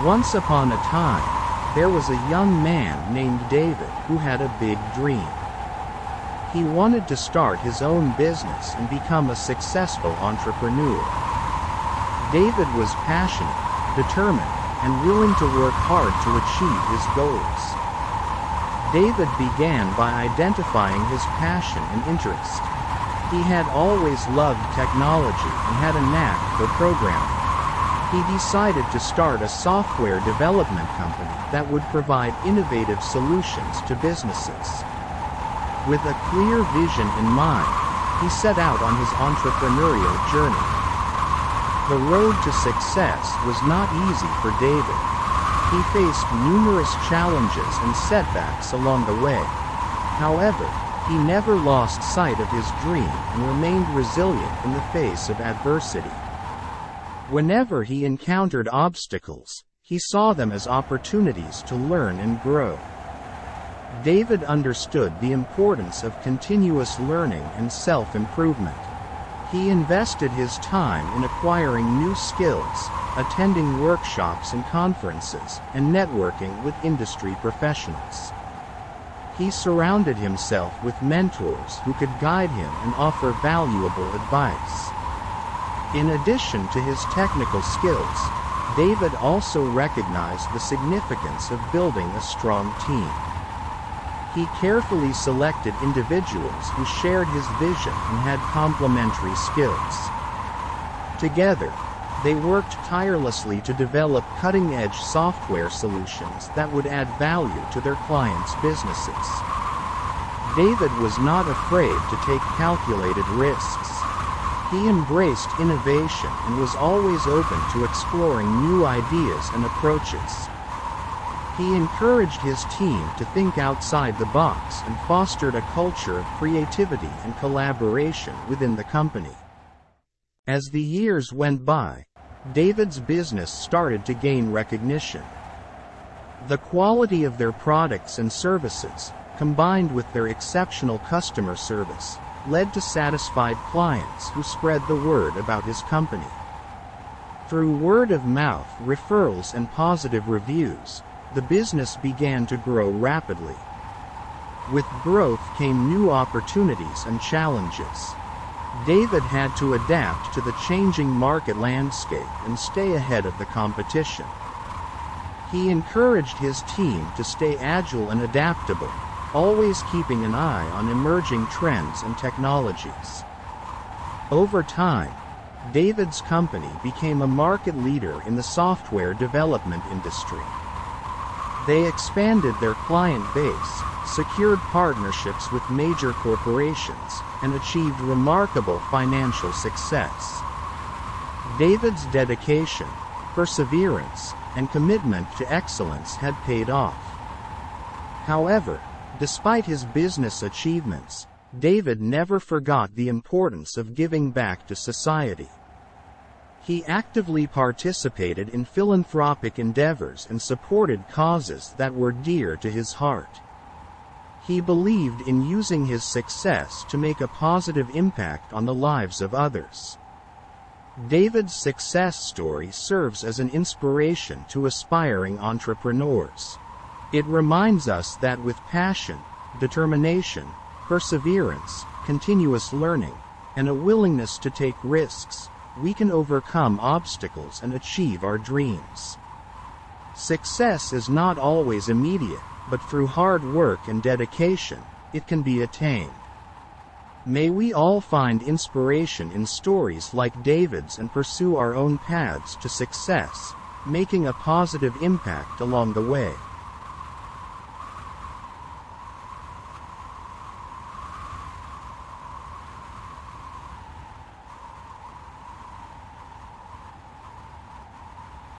Once upon a time, there was a young man named David who had a big dream. He wanted to start his own business and become a successful entrepreneur. David was passionate, determined, and willing to work hard to achieve his goals. David began by identifying his passion and interest. He had always loved technology and had a knack for programming. He decided to start a software development company that would provide innovative solutions to businesses. With a clear vision in mind, he set out on his entrepreneurial journey. The road to success was not easy for David. He faced numerous challenges and setbacks along the way. However, he never lost sight of his dream and remained resilient in the face of adversity. Whenever he encountered obstacles, he saw them as opportunities to learn and grow. David understood the importance of continuous learning and self-improvement. He invested his time in acquiring new skills, attending workshops and conferences, and networking with industry professionals. He surrounded himself with mentors who could guide him and offer valuable advice. In addition to his technical skills, David also recognized the significance of building a strong team. He carefully selected individuals who shared his vision and had complementary skills. Together, they worked tirelessly to develop cutting-edge software solutions that would add value to their clients' businesses. David was not afraid to take calculated risks. He embraced innovation and was always open to exploring new ideas and approaches. He encouraged his team to think outside the box and fostered a culture of creativity and collaboration within the company. As the years went by, David's business started to gain recognition. The quality of their products and services, combined with their exceptional customer service, led to satisfied clients who spread the word about his company. Through word-of-mouth referrals and positive reviews, the business began to grow rapidly. With growth came new opportunities and challenges. David had to adapt to the changing market landscape and stay ahead of the competition. He encouraged his team to stay agile and adaptable, always keeping an eye on emerging trends and technologies. Over time, David's company became a market leader in the software development industry. They expanded their client base, secured partnerships with major corporations, and achieved remarkable financial success. David's dedication, perseverance, and commitment to excellence had paid off. However, despite his business achievements, David never forgot the importance of giving back to society. He actively participated in philanthropic endeavors and supported causes that were dear to his heart. He believed in using his success to make a positive impact on the lives of others. David's success story serves as an inspiration to aspiring entrepreneurs. It reminds us that with passion, determination, perseverance, continuous learning, and a willingness to take risks, we can overcome obstacles and achieve our dreams. Success is not always immediate, but through hard work and dedication, it can be attained. May we all find inspiration in stories like David's and pursue our own paths to success, making a positive impact along the way.